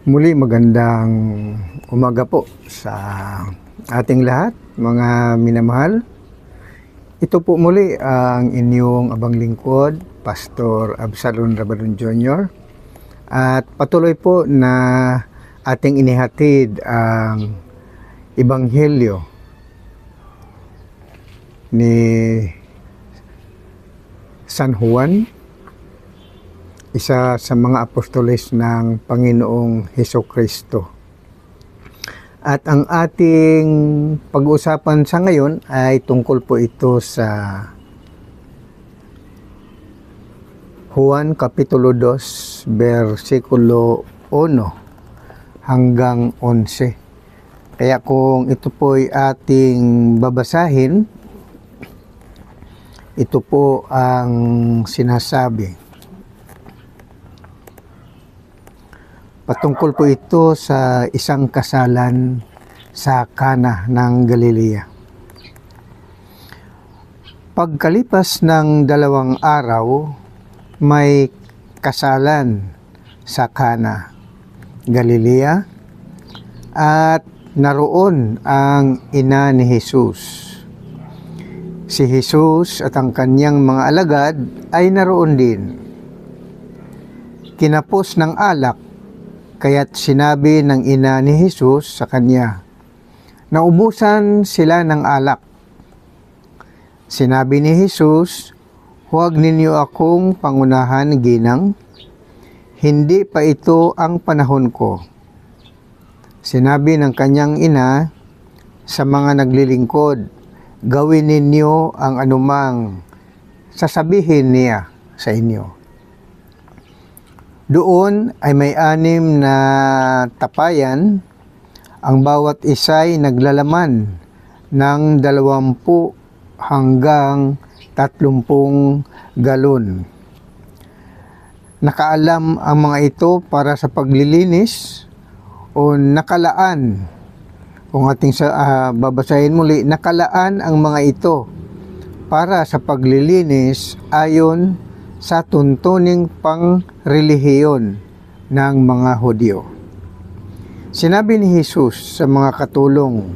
Muli magandang umaga po sa ating lahat, mga minamahal. Ito po muli ang inyong abang lingkod, Pastor Absalon Rabadon Jr. At patuloy po na ating inihatid ang Ebanghelyo ni San Juan, isa sa mga apostoles ng Panginoong Hesukristo. At ang ating pag-uusapan sa ngayon ay tungkol po ito sa Juan Kapitulo 2, versikulo 1 hanggang 11. Kaya kung ito po ay ating babasahin, ito po ang sinasabi. Patungkol po ito sa isang kasalan sa Kana ng Galilea. Pagkalipas ng 2 araw, may kasalan sa Kana, Galilea, at naroon ang ina ni Jesus. Si Jesus at ang kanyang mga alagad ay naroon din. Kinapos ng alak, kaya't sinabi ng ina ni Jesus sa kanya, naubusan sila ng alak. Sinabi ni Jesus, huwag ninyo akong pangunahan, ginang. Hindi pa ito ang panahon ko. Sinabi ng kanyang ina sa mga naglilingkod, gawin ninyo ang anumang sasabihin niya sa inyo. Doon ay may 6 na tapayan, ang bawat isa'y naglalaman ng 20 hanggang 30 galon. Nakaalam ang mga ito para sa paglilinis o nakalaan, kung ating babasahin muli, nakalaan ang mga ito para sa paglilinis ayon sa tuntuning pangrelihiyon ng mga Hudyo. Sinabi ni Jesus sa mga katulong,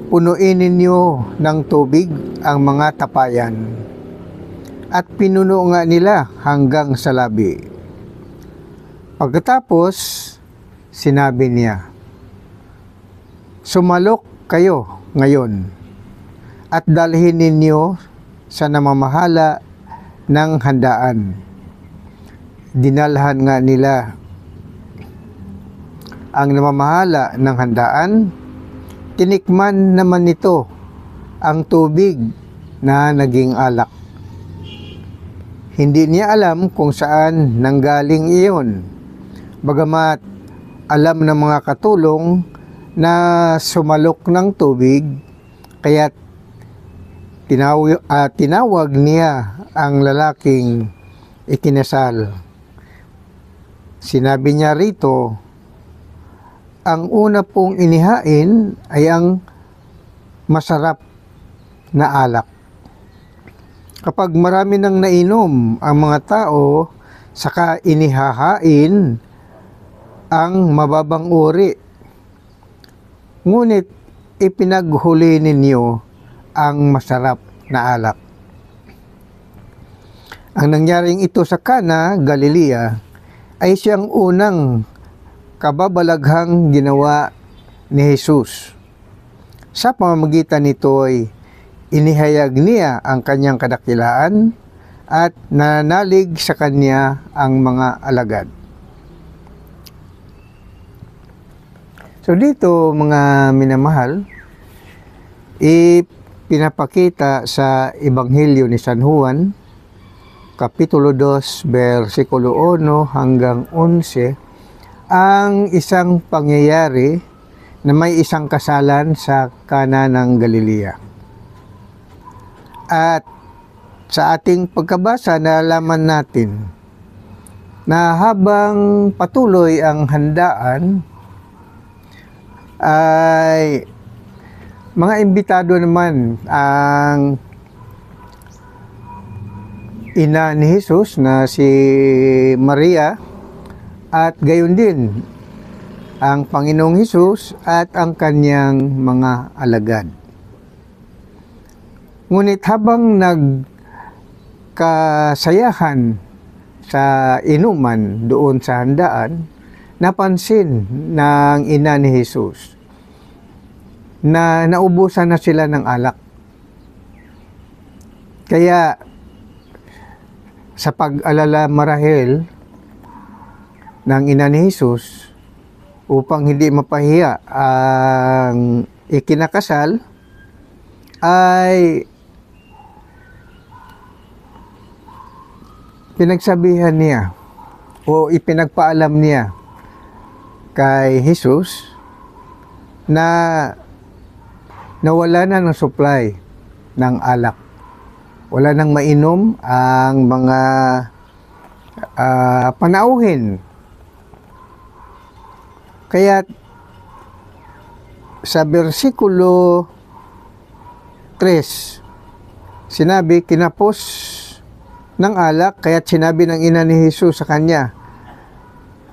punuin ninyo ng tubig ang mga tapayan. At pinuno nga nila hanggang sa labi. Pagkatapos, sinabi niya, sumalok kayo ngayon at dalhin ninyo sa namamahala ng handaan. Dinalhan nga nila ang namamahala ng handaan. Tinikman naman nito ang tubig na naging alak. Hindi niya alam kung saan nanggaling iyon, bagamat alam ng mga katulong na sumalok ng tubig, kaya't tinawag niya ang lalaking ikinasal. Sinabi niya rito, ang una pong inihain ay ang masarap na alak. Kapag marami nang nainom ang mga tao, saka inihahain ang mababang uri. Ngunit ipinaghuli ninyo ang masarap na alak. Ang nangyaring ito sa Kana, Galilea, ay siyang unang kababalaghang ginawa ni Jesus. Sa pamamagitan nito ay inihayag niya ang kanyang kadakilaan at nanalig sa kanya ang mga alagad. So dito, mga minamahal, pinapakita sa Ebanghelyo ni San Juan, Kapitulo 2, versikulo 1 hanggang 11, ang isang pangyayari na may isang kasalan sa Kana ng Galilea. At sa ating pagkabasa, nalaman natin na habang patuloy ang handaan, ay mga imbitado naman ang ina ni Jesus na si Maria, at gayon din ang Panginoong Hesus at ang kanyang mga alagad. Ngunit habang nagkasayahan sa inuman doon sa handaan, napansin ng ina ni Hesus na naubusan na sila ng alak. Kaya sa pag-alala marahil ng ina ni Hesus, upang hindi mapahiya ang ikinakasal, ay pinagsabihan niya o ipinagpaalam niya kay Hesus na nawala na ng supply ng alak. Wala nang mainom ang mga panauhin. Kaya sa versikulo 3, sinabi, kinapos ng alak, kaya't sinabi ng ina ni Hesus sa kanya,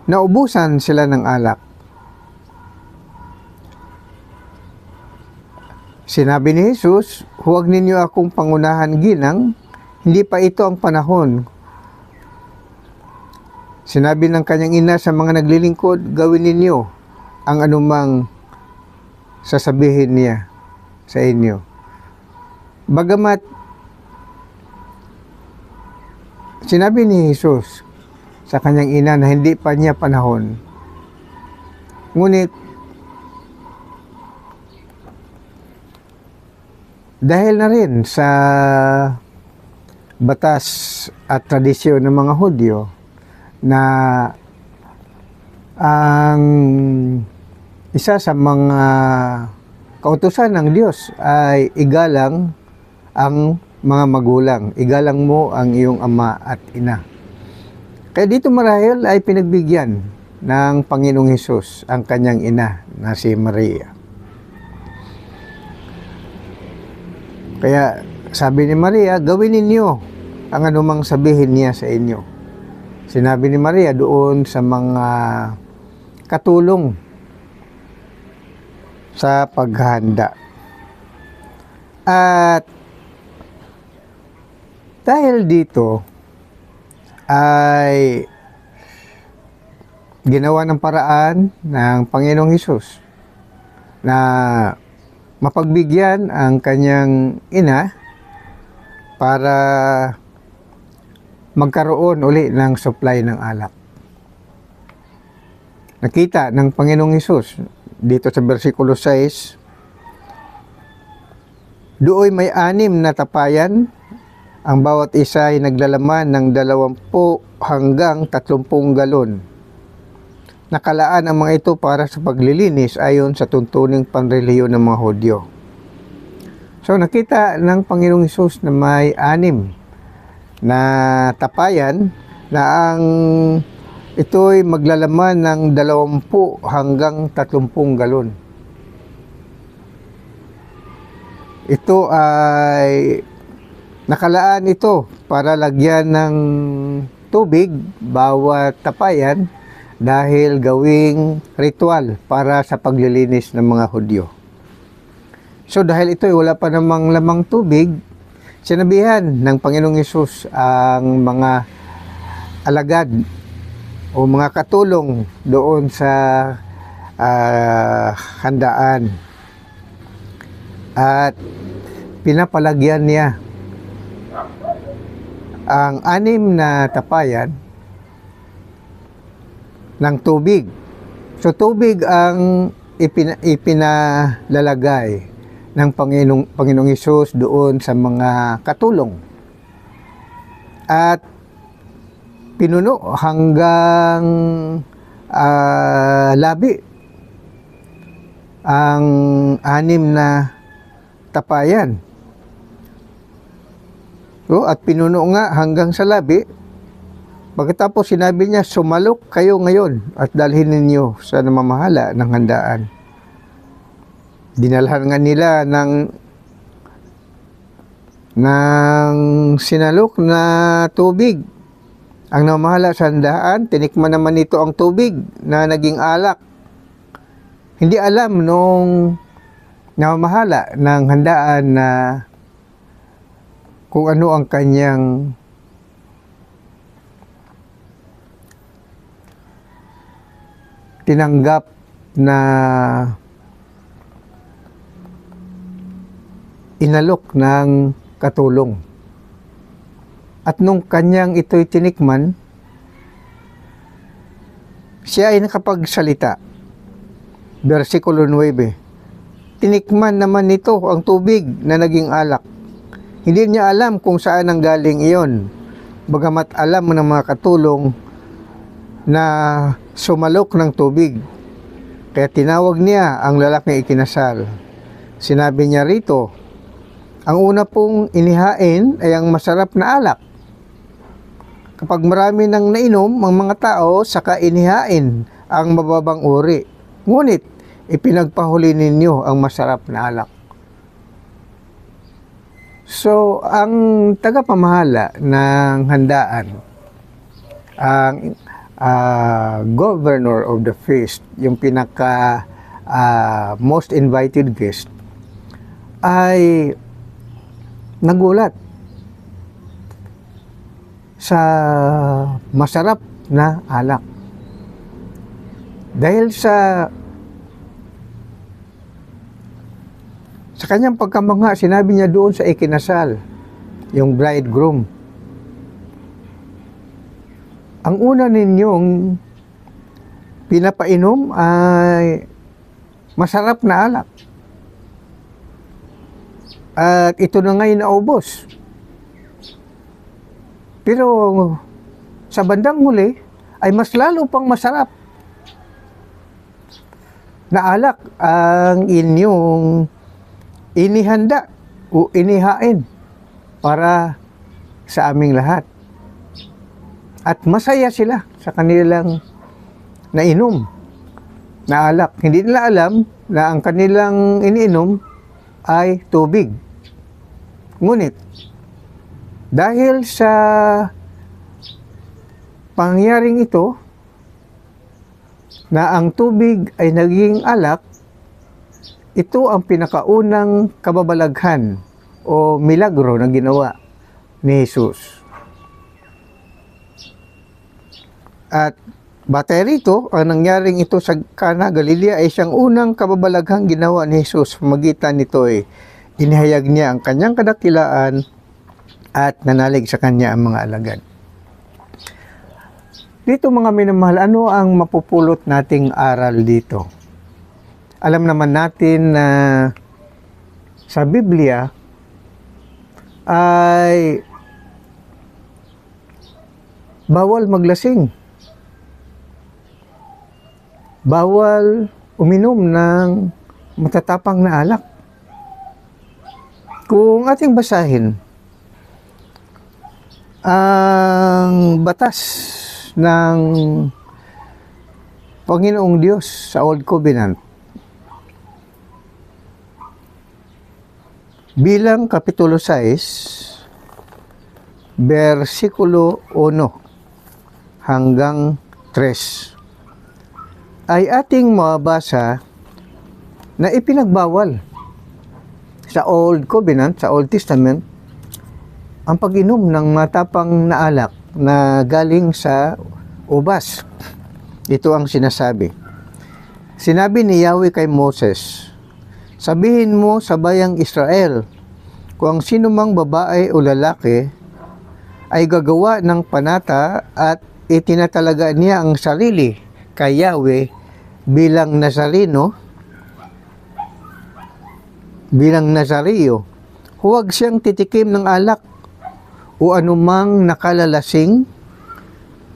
naubusan sila ng alak. Sinabi ni Hesus, huwag ninyo akong pangunahan ginang, hindi pa ito ang panahon. Sinabi ng kanyang ina sa mga naglilingkod, gawin ninyo ang anumang sasabihin niya sa inyo. Bagamat sinabi ni Hesus sa kanyang ina na hindi pa niya panahon, ngunit dahil na rin sa batas at tradisyon ng mga Hudyo na ang isa sa mga kautusan ng Diyos ay igalang ang mga magulang. Igalang mo ang iyong ama at ina. Kaya dito marahil ay pinagbigyan ng Panginoong Hesus ang kanyang ina na si Maria. Kaya sabi ni Maria, gawin ninyo ang anumang sabihin niya sa inyo. Sinabi ni Maria doon sa mga katulong sa paghahanda. At dahil dito ay ginawa ng paraan ng Panginoong Hesus na mapagbigyan ang kanyang ina para magkaroon uli ng supply ng alak. Nakita ng Panginoong Hesus dito sa versikulo 6, dooy may 6 na tapayan, ang bawat isa ay naglalaman ng 20 hanggang 30 galon. Nakalaan ang mga ito para sa paglilinis ayon sa tuntuning panrelihiyon ng mga Hudyo. So nakita ng Panginoong Hesus na may 6 na tapayan na ang ito'y maglalaman ng 20 hanggang 30 galon. Ito ay nakalaan ito para lagyan ng tubig bawat tapayan dahil gawing ritual para sa paglilinis ng mga Hudyo. So dahil ito ay wala pa namang lamang tubig, sinabihan ng Panginoong Hesus ang mga alagad o mga katulong doon sa handaan at pinapalagyan niya ang 6 na tapayan ng tubig. So tubig ang ipinalalagay ng Panginoong Hesus doon sa mga katulong. At pinuno hanggang labi ang 6 na tapayan. So, at pinuno nga hanggang sa labi. Pagkatapos sinabi niya, sumalok kayo ngayon at dalhin ninyo sa namamahala ng handaan. Dinalhan nga nila ng sinalok na tubig ang namamahala sa handaan. Tinikman naman nito ang tubig na naging alak. Hindi alam nung namamahala ng handaan na kung ano ang kanyang tinanggap na inalok ng katulong. At nung kanyang ito'y tinikman, siya ay nakapagsalita. Versikulo 9. Tinikman naman nito ang tubig na naging alak. Hindi niya alam kung saan ang galing iyon. Bagamat alam ng mga katulong na sumalok ng tubig. Kaya tinawag niya ang lalaking ikinasal. Sinabi niya rito, ang una pong inihain ay ang masarap na alak. Kapag marami nang nainom ang mga tao, saka inihain ang mababang uri. Ngunit, ipinagpahuli ninyo ang masarap na alak. So, ang tagapamahala ng handaan, ang governor of the feast, yung pinaka most invited guest, ay nagulat sa masarap na alak. Dahil sa kanyang pagkamangha, sinabi niya doon sa ikinasal, yung bridegroom, ang una ninyong pinapainom ay masarap na alak. At ito na ngayon naubos. Pero sa bandang huli ay mas lalo pang masarap na alak ang inyong inihanda o inihain para sa aming lahat. At masaya sila sa kanilang nainom na alak. Hindi nila alam na ang kanilang iniinom ay tubig. Ngunit, dahil sa pangyaring ito, na ang tubig ay naging alak, ito ang pinakaunang kababalaghan o milagro na ginawa ni Jesus. At batay rito, ang nangyaring ito sa Cana, Galilea ay siyang unang kababalaghang ginawa ni Jesus. Magitan nito ay inihayag niya ang kanyang kadakilaan at nanalig sa kanya ang mga alagad. Dito mga minamahal, ano ang mapupulot nating aral dito? Alam naman natin na sa Biblia ay bawal maglasing. Bawal uminom ng matatapang na alak. Kung ating basahin ang batas ng Panginoong Diyos sa Old Covenant, bilang Kapitulo 6, versikulo 1 hanggang 3, ay ating mabasa na ipinagbawal sa Old Covenant, sa Old Testament, ang pag-inom ng matapang na alak na galing sa ubas. Ito ang sinasabi. Sinabi ni Yahweh kay Moses, sabihin mo sa bayang Israel, kung ang sinumang babae o lalaki ay gagawa ng panata at itinatalaga niya ang sarili kay Yahweh bilang Nazareno, bilang Nazareo, huwag siyang titikim ng alak o anumang nakalalasing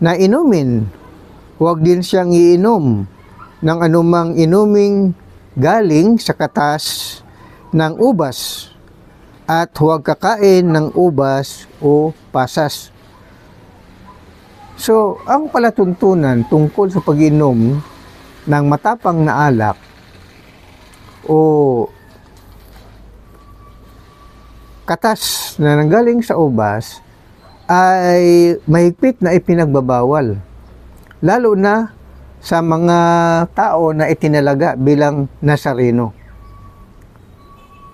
na inumin. Huwag din siyang iinom ng anumang inuming galing sa katas ng ubas, at huwag kakain ng ubas o pasas. So, ang palatuntunan tungkol sa pag-inom ng matapang na alak o katas na nanggaling sa ubas ay mahigpit na ipinagbabawal, lalo na sa mga tao na itinalaga bilang Nazareno.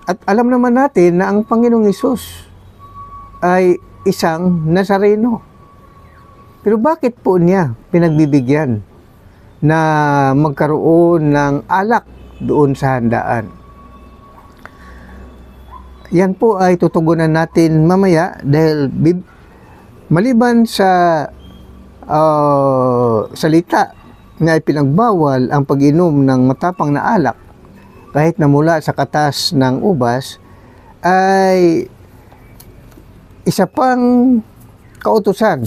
At alam naman natin na ang Panginoong Hesus ay isang Nazareno. Pero bakit po niya pinagbibigyan na magkaroon ng alak doon sa handaan? Yan po ay tutugunan natin mamaya dahil maliban sa salita na ipinagbawal ang pag-inom ng matapang na alak kahit na mula sa katas ng ubas, ay isa pang kautusan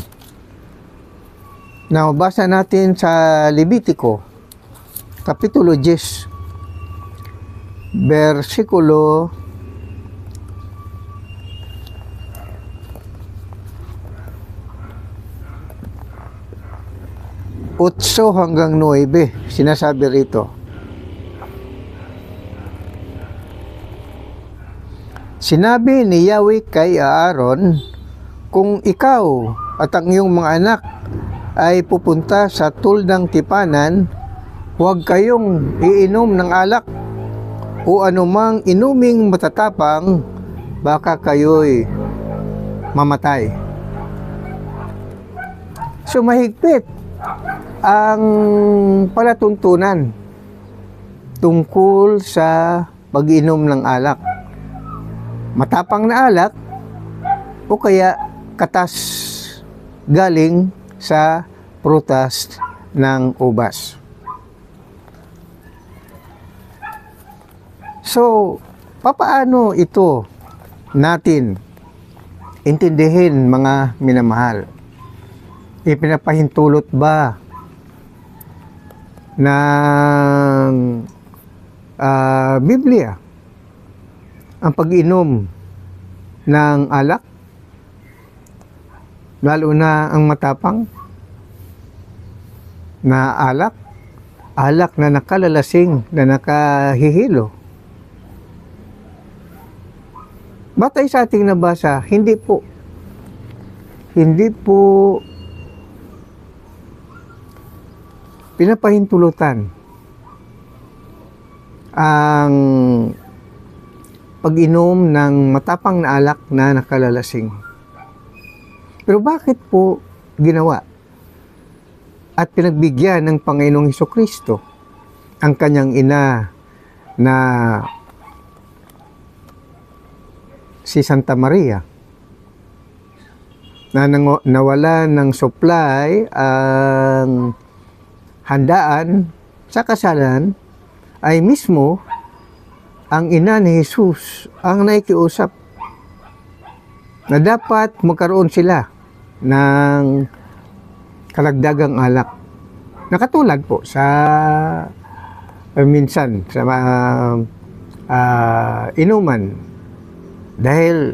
na mabasa natin sa Levitico Kapitulo 10 versikulo 8 hanggang 9. Sinasabi rito, sinabi ni Yahweh kay Aaron, kung ikaw at ang iyong mga anak ay pupunta sa tuldang tipanan, huwag kayong iinom ng alak o anumang inuming matatapang, baka kayo'y mamatay. So mahigpit ang palatuntunan tungkol sa pag-inom ng alak. Matapang na alak o kaya katas galing sa prutas ng ubas. So, papaano ito natin intindihin, mga minamahal? Ipinapahintulot ba ng Biblia ang pag-inom ng alak, lalo na ang matapang na alak na nakalalasing, na nakahihilo? Batay sa ating nabasa, hindi po pinapahintulutan ang pag-inom ng matapang na alak na nakalalasing. Pero bakit po ginawa at pinagbigyan ng Panginoong Hesukristo ang kanyang ina na si Santa Maria, na nawala ng supply ang handaan sa kasalan, ay mismo ang ina ni Jesus ang naikiusap na dapat magkaroon sila ng kalagdagang alak. Nakatulad po sa minsan sa inuman. Dahil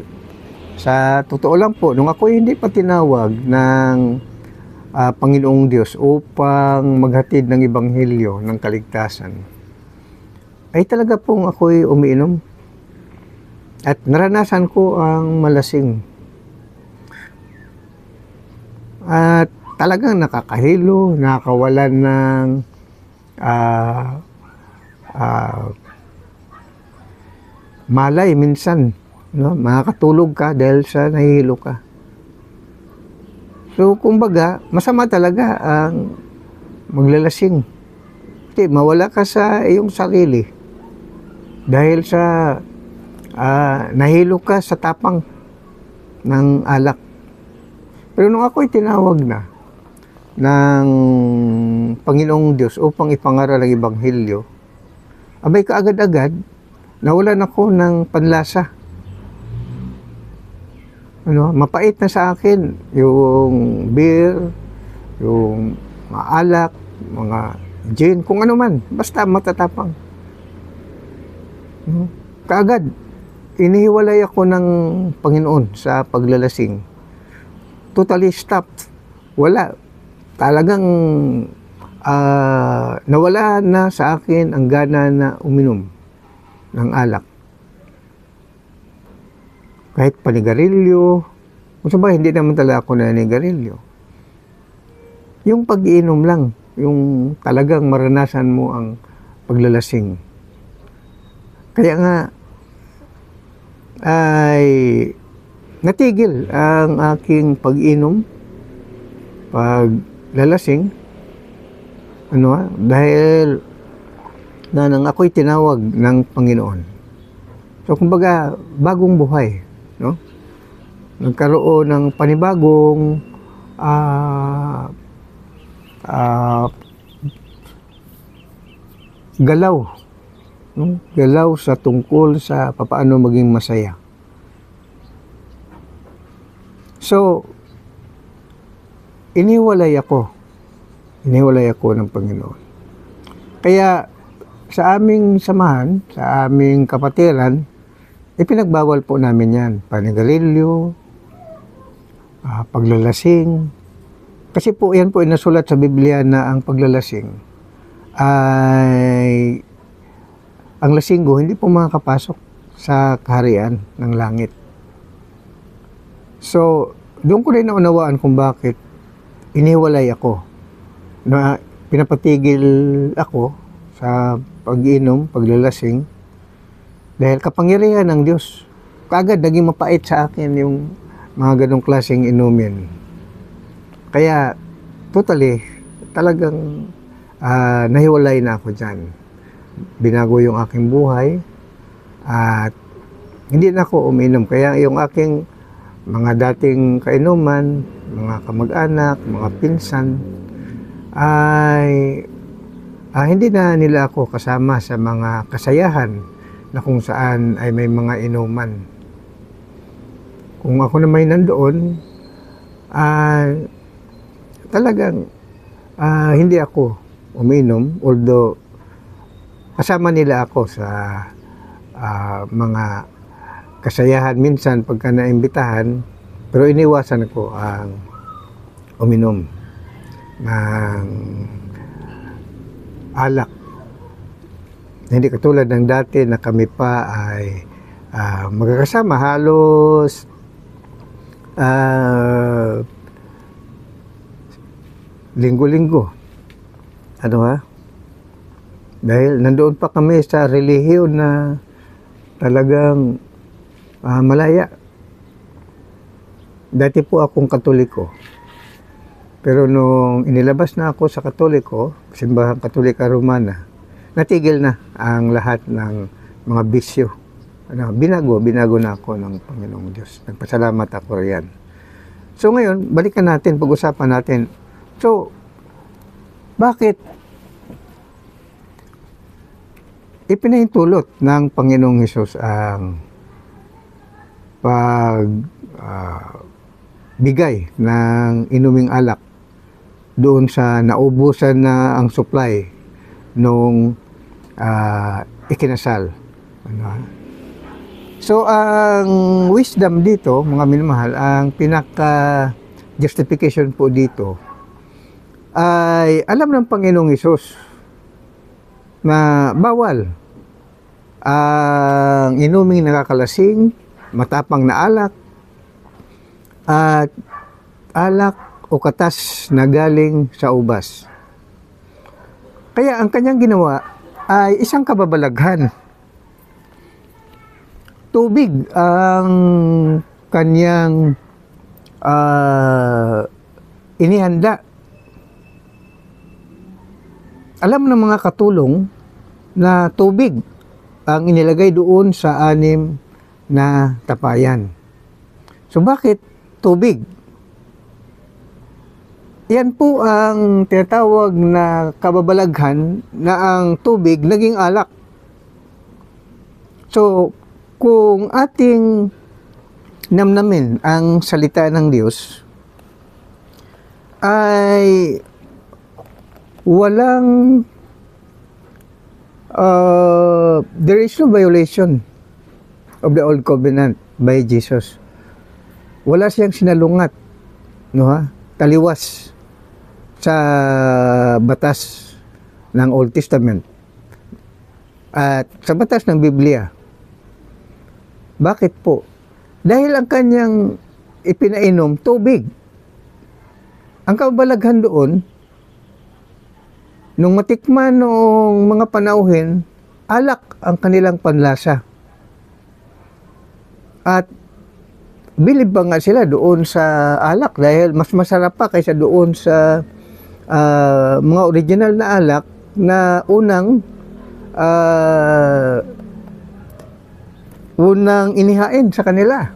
sa totoo lang po, nung ako hindi pa tinawag ng Panginoong Diyos upang maghatid ng Ebanghelyo ng kaligtasan, ay talaga pong ako'y umiinom. At naranasan ko ang malasing. At talagang nakakahilo, nakakawalan ng malay minsan. No? Makakatulog ka dahil sa nahihilo ka. So, kumbaga, masama talaga ang maglalasing. Kasi mawala ka sa iyong sarili dahil sa nahilo ka sa tapang ng alak. Pero nung ako'y tinawag na ng Panginoong Diyos upang ipangaral ang Ebanghelyo, abay kaagad-agad, nawalan ako ng panlasa. Mapait na sa akin yung beer, yung mga alak, mga gin, kung ano man, basta matatapang. Kaagad, inihiwalay ako ng Panginoon sa paglalasing. Totally stopped. Wala. Talagang nawala na sa akin ang gana na uminom ng alak. Kahit panigarilyo, kung sabay, hindi naman talaga ako nanigarilyo. Yung pag-iinom lang yung talagang maranasan mo ang paglalasing. Kaya nga ay natigil ang aking pag-inom, paglalasing, dahil nang ako'y tinawag ng Panginoon. So kumbaga, bagong buhay, no? Nagkaroon ng panibagong galaw, no? Galaw sa tungkol sa papaano maging masaya. So, iniwalay ako ng Panginoon. Kaya sa aming samahan, sa aming kapatiran, ipinagbawal po namin yan. Panigarilyo, paglalasing. Kasi po yan po inasulat sa Biblia na ang paglalasing ay ang lasinggo hindi po makakapasok sa kaharian ng langit. So, doon ko rin naunawaan kung bakit iniwalay ako. Na pinapatigil ako sa pag-inom, paglalasing, dahil kapangyarihan ng Diyos. Kaagad naging mapait sa akin yung mga ganong klaseng inumin. Kaya, totally, talagang nahiwalay na ako dyan. Binago yung aking buhay at hindi na ako uminom. Kaya yung aking mga dating kainuman, mga kamag-anak, mga pinsan, ay hindi na nila ako kasama sa mga kasayahan na kung saan ay may mga inuman. Kung ako na may nandoon, talagang hindi ako uminom, although kasama nila ako sa mga kasayahan minsan pagka naimbitahan, pero iniwasan ko ang uminom ng alak. Hindi katulad ng dati na kami pa ay magkakasama halos linggo-linggo. Dahil nandoon pa kami sa relihiyon na talagang malaya. Dati po akong Katoliko. Pero nung inilabas na ako sa Katoliko, Simbahang Katolika Romana, natigil na ang lahat ng mga bisyo. Binago na ako ng Panginoong Diyos. Nagpasalamat ako riyan. So ngayon, balikan natin, pag-usapan natin. So, bakit ipinahintulot ng Panginoong Hesus ang bigay ng inuming alak doon sa naubusan na ang supply nung ikinasal. So, ang wisdom dito, mga minamahal, ang pinaka-justification po dito ay alam ng Panginoong Hesus na bawal ang inuming nakakalasing, matapang na alak, at alak o katas na galing sa ubas. Kaya ang kanyang ginawa ay isang kababalaghan. Tubig ang kanyang inihanda. Alam ng mga katulong na tubig ang inilagay doon sa 6 na tapayan. So bakit tubig? Yan po ang tinatawag na kababalaghan na ang tubig naging alak. So kung ating namnamin ang salita ng Diyos, ay walang there is no violation of the old covenant by Jesus. Wala siyang sinalungat, taliwas sa batas ng Old Testament at sa batas ng Biblia. Bakit po? Dahil ang kanyang ipinainom tubig. Ang kabalaghan doon Nung matikman noong mga panauhin, alak ang kanilang panlasa. At bilib pa nga sila doon sa alak dahil mas masarap pa kaysa doon sa mga original na alak na unang inihain sa kanila.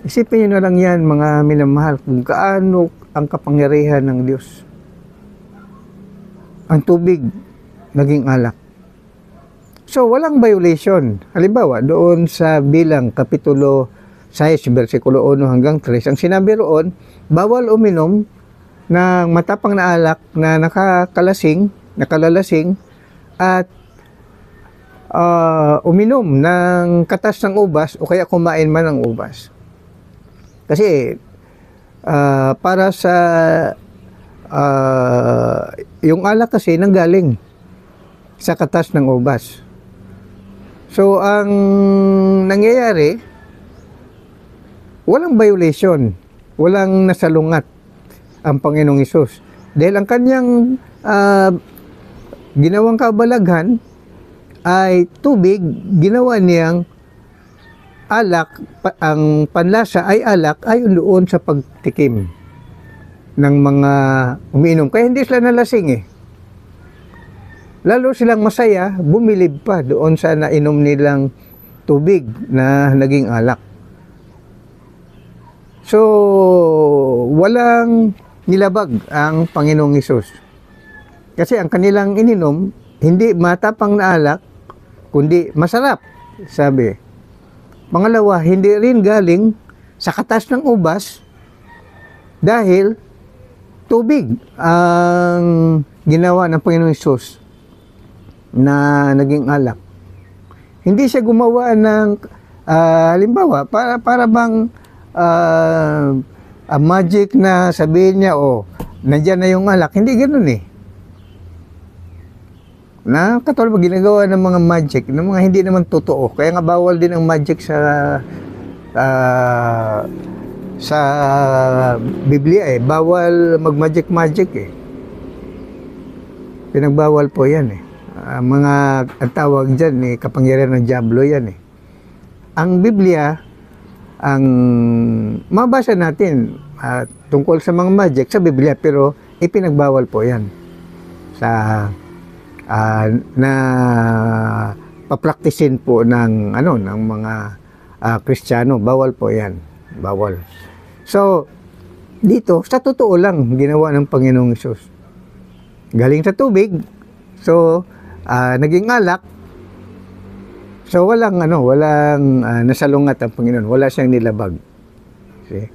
Isipin nyo na lang yan, mga minamahal, kung kaano ang kapangyarihan ng Diyos. Ang tubig naging alak. So, walang violation. Halimbawa, doon sa Bilang, Kapitulo 6, versikulo 1 hanggang 3, ang sinabi roon, bawal uminom ng matapang na alak na nakalalasing, at uminom ng katas ng ubas o kaya kumain man ng ubas. Kasi, para sa yung alak kasi nanggaling sa katas ng ubas. So, ang nangyayari, walang violation, walang nasalungat ang Panginoong Hesus. Dahil ang kanyang ginawang kabalaghan ay tubig, ginawa niyang alak, ang panlasa ay alak ayon doon sa pagtikim ng mga umiinom. Kaya hindi sila nalasing eh. Lalo silang masaya, bumilib pa doon sa nainom nilang tubig na naging alak. So, walang nilabag ang Panginoong Hesus. Kasi ang kanilang ininom, hindi matapang na alak, kundi masarap, sabi. Pangalawa, hindi rin galing sa katas ng ubas dahil tubig ang ginawa ng Panginoong Hesus na naging alak. Hindi siya gumawa ng halimbawa, para bang magic na sabihin niya, nandyan na yung alak. Hindi ganoon eh. Na katulad ginagawa ng mga magic, ng mga hindi naman totoo. Kaya nga bawal din ang magic sa Biblia eh. Bawal mag-magic eh. Pinagbawal po yan eh. Ang tawag dyan eh, kapangyarihan ng diablo yan eh. Ang Biblia, ang mabasa natin tungkol sa mga magic sa Biblia, pero ipinagbawal po yan sa na papraktisin po ng mga Kristiyano. Bawal po yan, bawal. So dito sa totoo lang ginawa ng Panginoong Hesus, galing sa tubig, so naging alak. So walang nasalungat ang Panginoon, wala siyang nilabag. See?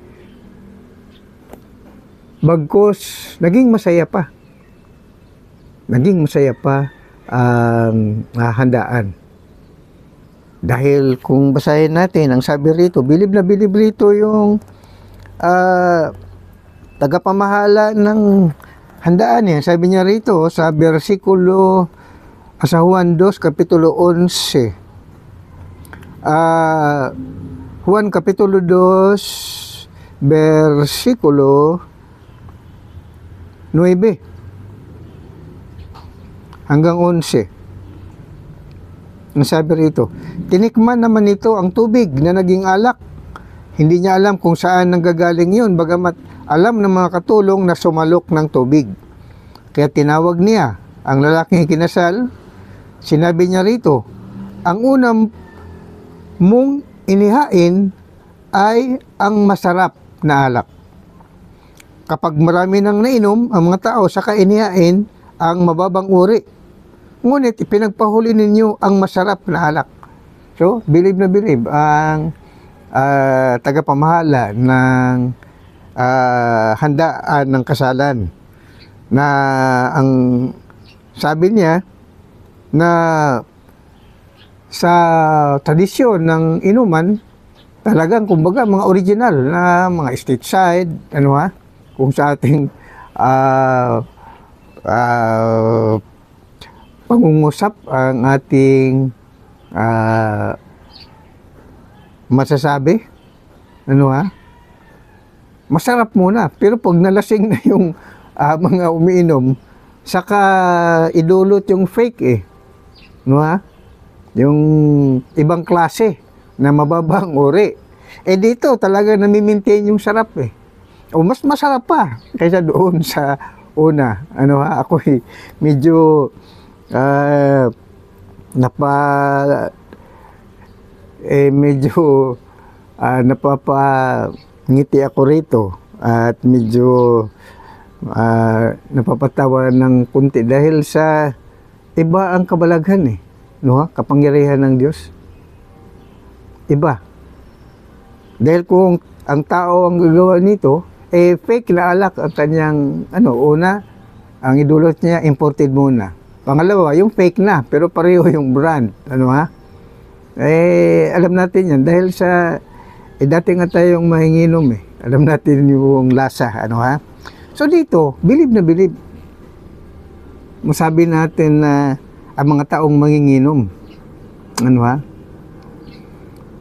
Bagkus naging masaya pa ang handaan. Dahil kung basahin natin, ang sabi rito, bilib na bilib rito yung tagapamahala ng handaan yan. Sabi niya rito sa versikulo sa Juan 2, Kapitulo 11. Juan Kapitulo 2, versikulo 9 hanggang 11. Ang sabi rito, tinikman naman ito ang tubig na naging alak. Hindi niya alam kung saan nanggagaling yun, bagamat alam ng mga katulong na sumalok ng tubig. Kaya tinawag niya ang lalaking kinasal. Sinabi niya rito, ang unang mong inihain ay ang masarap na alak. Kapag marami nang nainom ang mga tao, saka inihain ang mababang uri. Ngunit ipinagpahuli ninyo ang masarap na alak. So, bilib na bilib ang tagapamahala ng handaan ng kasalan, na ang sabi niya na sa tradisyon ng inuman, talagang kumbaga mga original na mga stateside, kung sa ating pangungusap ang ating masasabi, masarap muna, pero pag nalasing na yung mga umiinom, saka idulot yung fake eh. No ha? Yung ibang klase na mababang uri. Eh dito talaga nami-maintain yung sarap eh. O mas masarap pa kaysa doon sa una. Ano ha? Ako medyo medyo napapangiti ako rito at medyo napapatawa ng kunti dahil sa iba ang kabalaghan eh, no? Kapangyarihan ng Diyos. Iba. Dahil kung ang tao ang gagawa nito, eh fake na alak ang kanyang una, ang idulot niya imported muna. Pangalawa, yung fake na pero pareho yung brand, alam natin yan dahil sa dati nga tayong mahinginom eh. Alam natin yung lasa, So dito, bilib na bilib. Masabi natin na ang mga taong manginginom.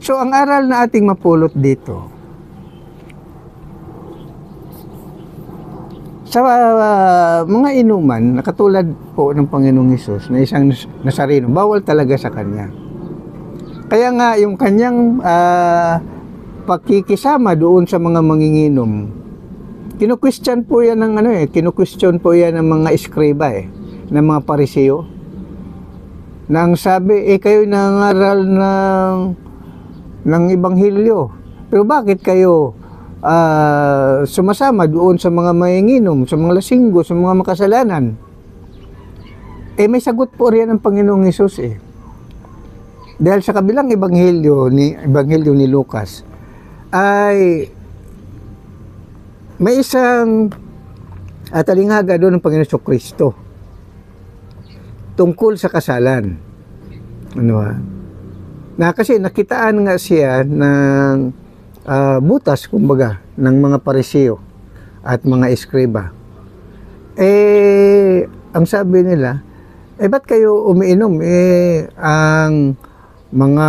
So ang aral na ating mapulot dito, sa mga inuman, na katulad po ng Panginoong Hesus na isang Nazareno, bawal talaga sa kanya. Kaya nga yung kanyang pakikisama doon sa mga manginginom, kinu-question po yan ng kinu-question po yan ng mga eskriba ng mga Pariseo. Nang sabi, kayo nangaral ng Ebanghelyo, pero bakit kayo sumasama doon sa mga manginginom, sa mga lasinggo, sa mga makasalanan? May sagot po riyan ng Panginoong Hesus Dahil sa kabilang Ebanghelyo ni Lucas ay may isang talinghaga doon ng Panginoong Kristo tungkol sa kasalan. Na kasi nakitaan nga siya ng butas, kumbaga, ng mga Pariseo at mga eskriba. Ang sabi nila, ba't kayo umiinom? Ang mga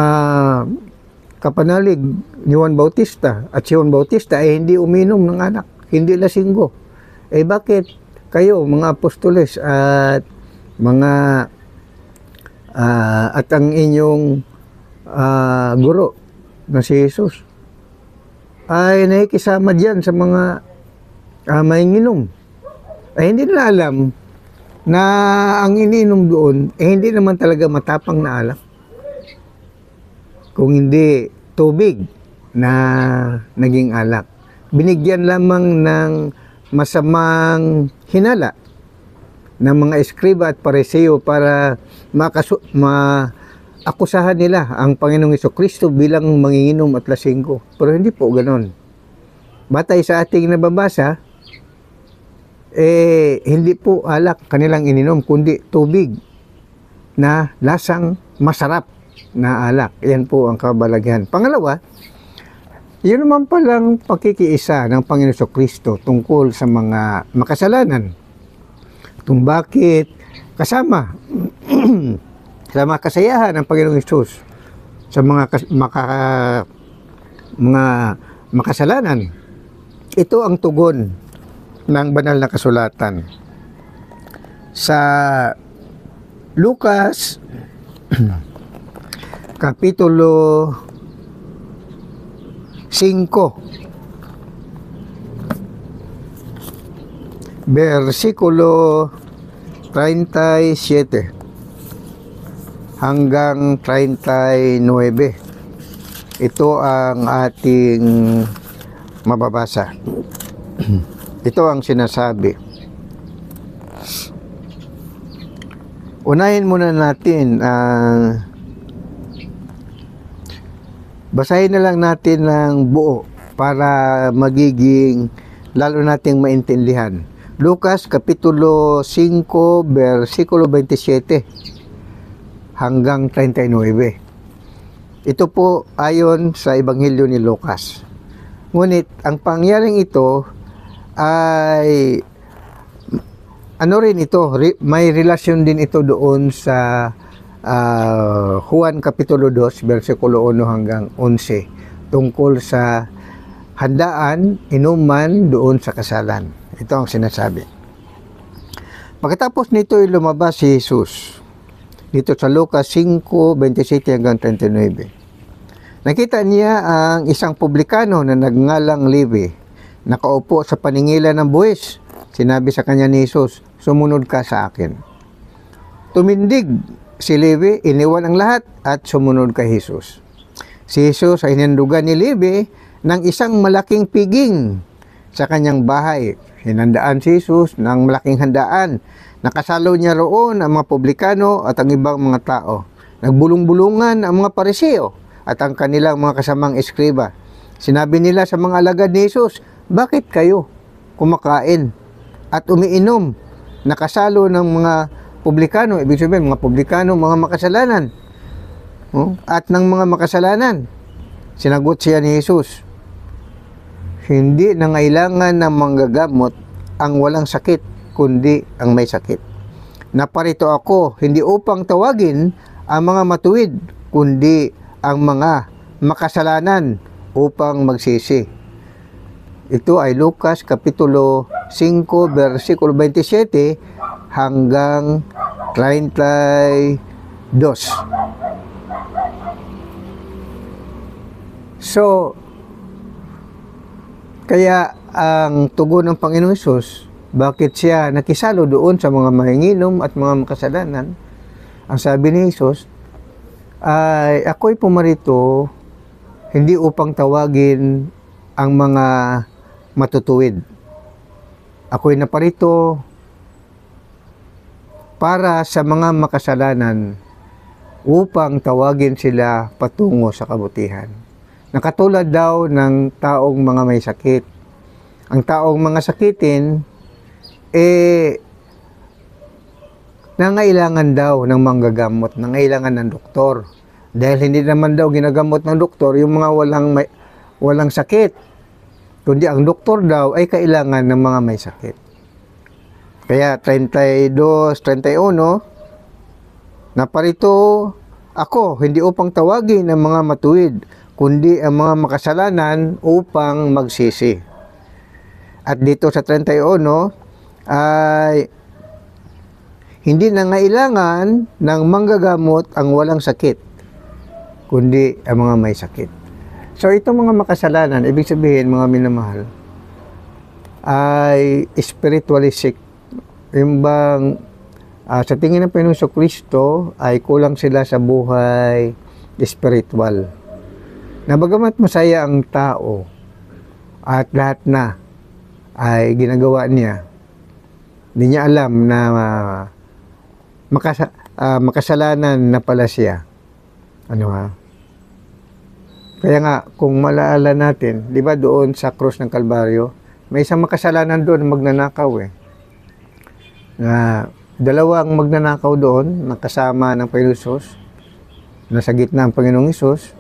kapanalig ni Juan Bautista at si Juan Bautista hindi uminom ng anak, hindi lasinggo. Bakit kayo, mga apostoles at mga at ang inyong guro na si Jesus ay nakikisama diyan sa mga manginginom? Hindi nila alam na ang iniinom doon hindi naman talaga matapang na alak, kung hindi tubig na naging alak. Binigyan lamang ng masamang hinala ng mga eskriba at Pariseo para maakusahan nila ang Panginoong Jesucristo bilang manginginom at lasinggo. Pero hindi po ganoon. Batay sa ating nababasa, hindi po alak kanilang ininom, kundi tubig na lasang masarap na alak. Yan po ang kabalaghan. Pangalawa, yun naman palang pakikiisa ng Panginoong Jesucristo tungkol sa mga makasalanan. Kung bakit kasama sa mga kasayahan ng Panginoong Hesus sa mga makasalanan. Ito ang tugon ng banal na kasulatan. Sa Lucas Kapitulo 5 versikulo 37 hanggang 39. Ito ang ating mababasa. Ito ang sinasabi. Unahin muna natin basahin na lang natin ng buo para magiging lalo nating maintindihan. Lucas Kapitulo 5 versikulo 27 hanggang 39. Ito po ayon sa Ebanghelyo ni Lucas. Ngunit ang pangyaring ito ay may relasyon din ito doon sa Juan Kapitulo 2 versikulo 1 hanggang 11 tungkol sa handaan, inuman doon sa kasalan. Ito ang sinasabi. Pagkatapos nito ay lumabas si Jesus dito sa Lucas 5:27 hanggang 39. Nakita niya ang isang publikano na nagngalang Levi, nakaupo sa paningilan ng buwis. Sinabi sa kanya ni Jesus, "Sumunod ka sa akin." Tumindig si Levi, iniwan ang lahat at sumunod kay Jesus. Si Jesus ay hinandugan ni Levi ng isang malaking piging sa kanyang bahay. Hinandaan si Jesus ng malaking handaan. Nakasalo niya roon ang mga publikano at ang ibang mga tao. Nagbulong-bulungan ang mga pariseo at ang kanilang mga kasamang eskriba. Sinabi nila sa mga alagad ni Jesus, "Bakit kayo kumakain at umiinom?" Nakasalo ng mga publikano, ibig sabihin mga publikano, mga makasalanan. At ng mga makasalanan. Sinagot siya ni Jesus, "Hindi nangailangan ng manggagamot ang walang sakit, kundi ang may sakit. Naparito ako hindi upang tawagin ang mga matuwid, kundi ang mga makasalanan upang magsisi." Ito ay Lucas Kapitulo 5, versikulo 27 hanggang 32. So, kaya ang tugon ng Panginoon Hesus, bakit siya nakisalo doon sa mga mahinginom at mga makasalanan? Ang sabi ni Jesus, ay ako'y pumarito hindi upang tawagin ang mga matutuwid. Ako'y naparito para sa mga makasalanan upang tawagin sila patungo sa kabutihan. Nakatulad daw ng taong mga may sakit. Ang taong mga sakitin, nangailangan daw ng manggagamot, nangailangan ng doktor. Dahil hindi naman daw ginagamot ng doktor yung mga walang sakit. Kundi ang doktor daw ay kailangan ng mga may sakit. Kaya 32, 31, naparito ako, hindi upang tawagin ang mga matuwid, kundi ang mga makasalanan upang magsisi. At dito sa 31, ay hindi nangailangan ng manggagamot ang walang sakit, kundi ang mga may sakit. So itong mga makasalanan, ibig sabihin mga minamahal, ay spiritually sick. Yung bang sa tingin ng Panginoon Kristo ay kulang sila sa buhay spiritual. Na bagamat masaya ang tao at lahat na ay ginagawa niya, hindi niya alam na makasalanan na pala siya. Kaya nga, kung malaala natin, di ba doon sa krus ng Kalbaryo, may isang makasalanan doon magnanakaw na dalawang magnanakaw doon, nakasama ng Panginoong Hesus, nasa gitna ng Panginoong Hesus.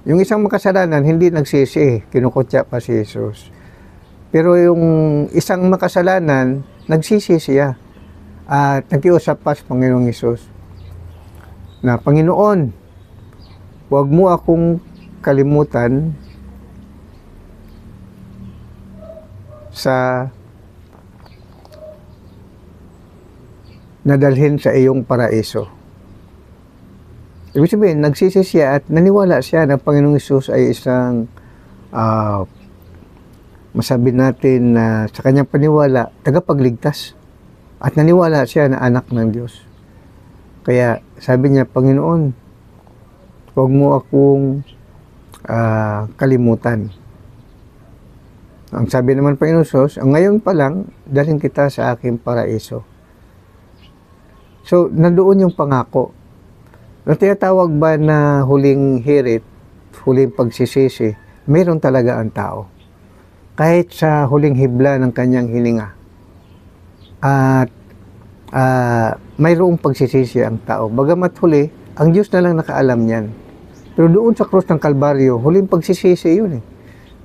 Yung isang makasalanan, hindi nagsisi, kinukutya pa si Hesus. Pero yung isang makasalanan, nagsisi siya at nakiusap pa sa Panginoong Hesus na, "Panginoon, huwag mo akong kalimutan sa nadalhin sa iyong paraiso." Ibig sabihin, nagsisi siya at naniwala siya na Panginoong Hesus ay isang masabi natin na sa kanyang paniwala, tagapagligtas. At naniwala siya na anak ng Diyos. Kaya sabi niya, "Panginoon, huwag mo akong kalimutan." Ang sabi naman Panginoon Hesus, "Ngayon pa lang, dalhin kita sa aking paraiso." So, nandoon yung pangako. Na tinatawag ba na huling hirit, huling pagsisisi, mayroon talaga ang tao. Kahit sa huling hibla ng kanyang hininga. At mayroong pagsisisi ang tao. Bagamat huli, ang Diyos na lang nakaalam niyan. Pero doon sa krus ng Kalbaryo, huling pagsisisi yun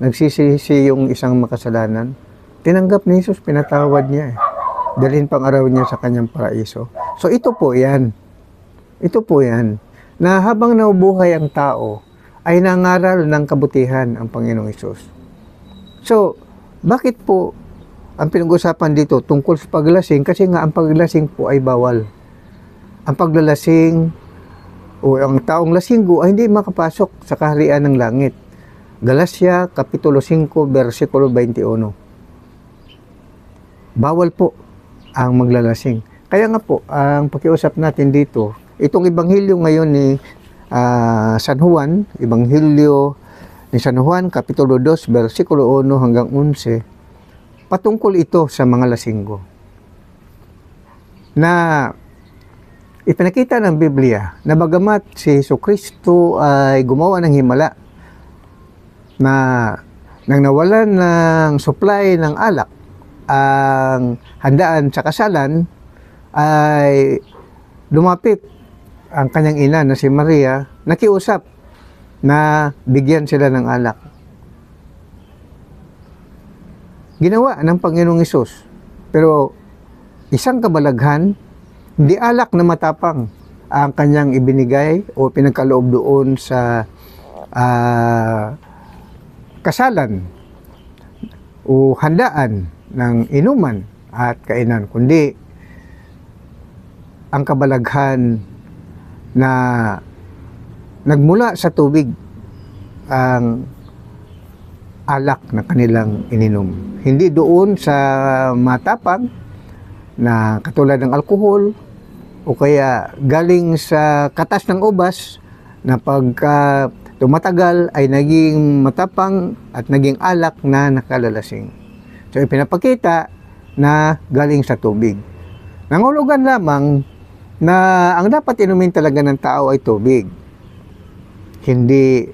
Nagsisisi yung isang makasalanan. Tinanggap ni Jesus, pinatawad niya Dalhin pang araw niya sa kanyang paraiso. So ito po yan. Ito po yan. Na habang nabubuhay ang tao, ay nangaral ng kabutihan ang Panginoong Hesus. So, bakit po ang pinag-usapan dito tungkol sa paglasing kasi nga ang paglasing po ay bawal. Ang paglalasing o ang taong lasinggo ay hindi makapasok sa kaharian ng langit. Galacia, Kapitulo 5, versikulo 21. Bawal po ang maglalasing. Kaya nga po, ang pakiusap natin dito, itong Ebanghelyo ngayon ni San Juan, Ebanghelyo ni San Juan, Kapitulo 2, versikulo 1 hanggang 11, patungkol ito sa mga lasinggo. Na ipinakita ng Biblia na bagamat si Jesucristo ay gumawa ng himala na nang nawalan ng supply ng alak ang handaan sa kasalan, ay lumapit ang kanyang ina na si Maria, nakiusap na bigyan sila ng alak. Ginawa ng Panginoong Hesus, pero isang kabalaghan, hindi alak na matapang ang kanyang ibinigay o pinagkaloob doon sa kasalan o handaan ng inuman at kainan, kundi ang kabalaghan na nagmula sa tubig ang alak na kanilang ininom. Hindi doon sa matapang na katulad ng alkohol o kaya galing sa katas ng ubas na pagka tumatagal ay naging matapang at naging alak na nakalalasing. So ipinapakita na galing sa tubig. Nangulugan lamang na ang dapat inumin talaga ng tao ay tubig, hindi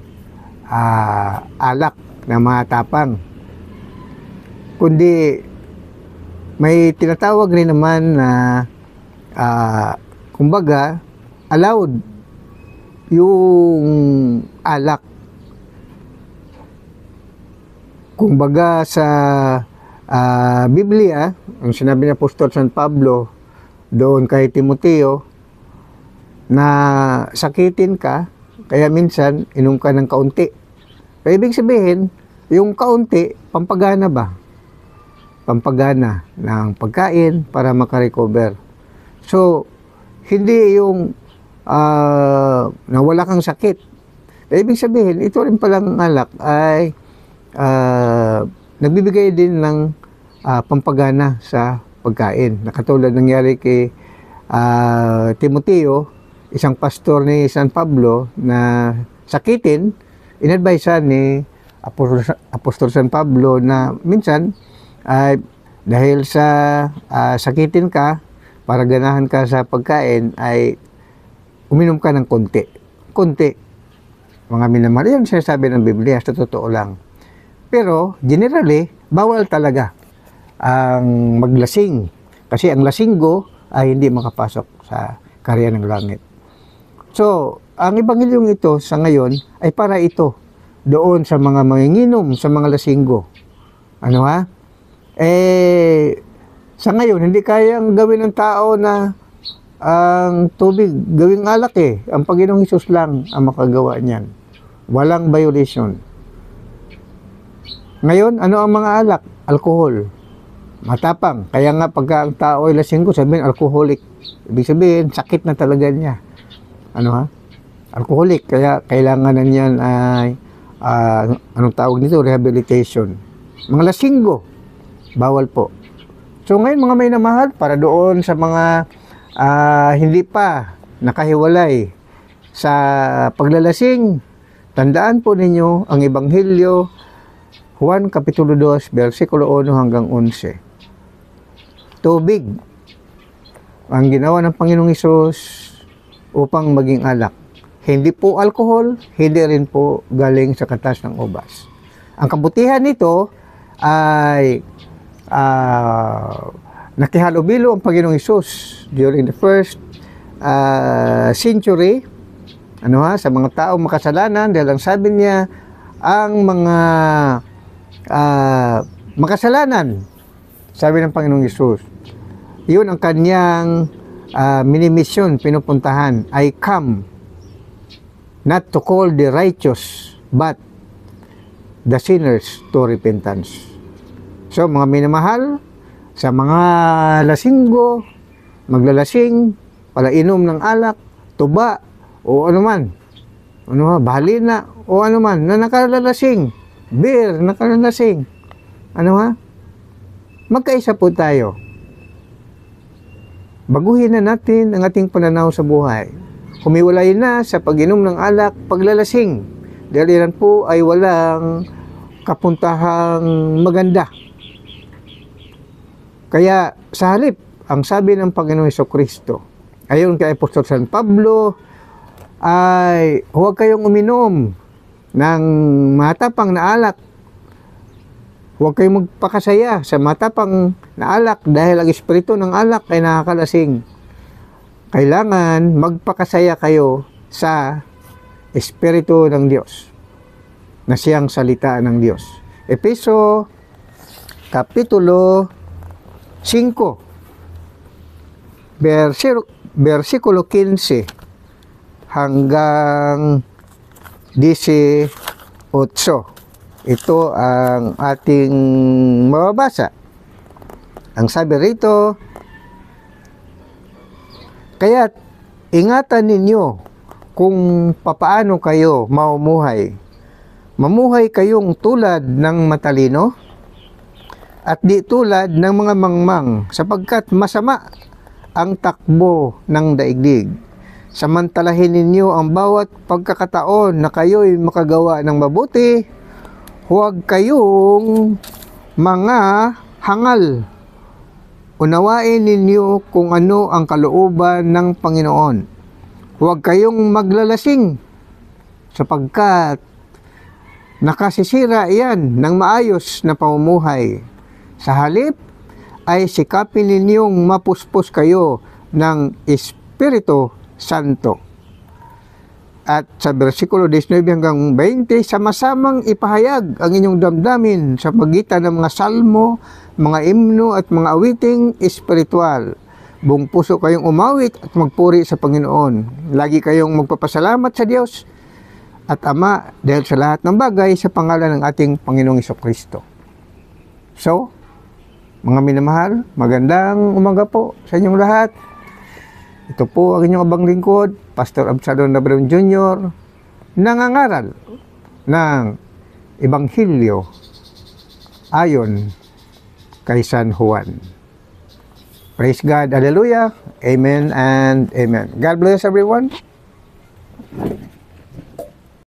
alak na matapang. Kundi may tinatawag rin naman na kumbaga allowed yung alak. Kumbaga sa Biblia, ang sinabi ni Apostol San Pablo doon kay Timoteo, na sakitin ka, kaya minsan inom ka ng kaunti. Kaya ibig sabihin, yung kaunti, pampagana ba? Pampagana ng pagkain para makarecover. So, hindi yung nawala kang sakit. Kaya ibig sabihin, ito rin palang alak ay nagbibigay din ng pampagana sa pagkain. Nakatulad nangyari kay Timoteo, isang pastor ni San Pablo na sakitin, inadvisean ni Apostol San Pablo na minsan ay dahil sa sakitin ka, para ganahan ka sa pagkain, ay uminom ka ng konti. Konti. Mga minamahal, yan sinasabi ng Biblia, sa totoo lang. Pero, generally, bawal talaga ang maglasing. Kasi ang lasinggo ay hindi makapasok sa kaharian ng langit. So, ang Ebanghelyong ito sa ngayon ay para ito doon sa mga manginginom, sa mga lasinggo. Ano ha? Sa ngayon, hindi kayang gawin ng tao na ang tubig, gawing alak eh. Ang Panginoong Hesus lang ang makagawa niyan. Walang violation. Ngayon, ano ang mga alak? Alcohol. Matapang. Kaya nga pagka ang tao ay lasinggo, sabihin alcoholic. Ibig sabihin, sakit na talaga niya. Ano ha? Alcoholic. Kaya kailangan na niyan ay, anong tawag nito? Rehabilitation. Mga lasinggo, bawal po. So ngayon mga may namahal, para doon sa mga hindi pa nakahiwalay sa paglalasing, tandaan po ninyo ang Ebanghelyo Juan Kapitulo 2, versikulo 1 hanggang 11. Tubig ang ginawa ng Panginoong Hesus upang maging alak. Hindi po alcohol, hindi rin po galing sa katas ng ubas. Ang kabutihan nito ay nakihalubilo ang Panginoong Hesus during the first century, sa mga taong makasalanan, dahil ang sabi niya, ang mga makasalanan, sabi ng Panginoong Hesus, yun ang kanyang minimission, pinupuntahan, I come not to call the righteous, but the sinners to repentance. So mga minamahal, sa mga lasinggo, maglalasing, palainom ng alak, tuba, o ano man, bahalina, o ano man, na nakalalasing, beer, nakalalasing, magkaisa po tayo. Baguhin na natin ang ating pananaw sa buhay. Humiwalay na sa pag-inom ng alak, paglalasing. Dahil yan po ay walang kapuntahang maganda. Kaya sa halip, ang sabi ng Panginoon Jesucristo, ayon kay Apostol San Pablo, ay huwag kayong uminom ng matapang na alak. Huwag kayong magpakasaya sa matapang na alak dahil ang espiritu ng alak ay nakakalasing. Kailangan magpakasaya kayo sa espiritu ng Diyos na siyang salita ng Diyos. Efeso Kapitulo 5 versikulo 15 hanggang 18. Ito ang ating mababasa. Ang sabi rito, kaya't ingatan ninyo kung papaano kayo mamumuhay. Mamuhay kayong tulad ng matalino at di tulad ng mga mangmang, sapagkat masama ang takbo ng daigdig. Samantalahin ninyo ang bawat pagkakataon na kayo'y makagawa ng mabuti. Huwag kayong mga hangal. Unawain ninyo kung ano ang kalooban ng Panginoon. Huwag kayong maglalasing, sapagkat nakasisira iyan ng maayos na pamumuhay. Sa halip ay sikapin ninyong mapuspos kayo ng Espiritu Santo. At sa versikulo 19 hanggang 20, sama-samang ipahayag ang inyong damdamin sa pagitan ng mga salmo, mga imno at mga awiting espiritual. Buong puso kayong umawit at magpuri sa Panginoon. Lagi kayong magpapasalamat sa Diyos at Ama dahil sa lahat ng bagay sa pangalan ng ating Panginoong Jesucristo. So, mga minamahal, magandang umaga po sa inyong lahat. Ito po ang inyong abang lingkod, Pastor Absalon Labrador Jr., nangangaral ng Ebanghelyo ayon kay San Juan. Praise God, Hallelujah, Amen and Amen. God bless everyone.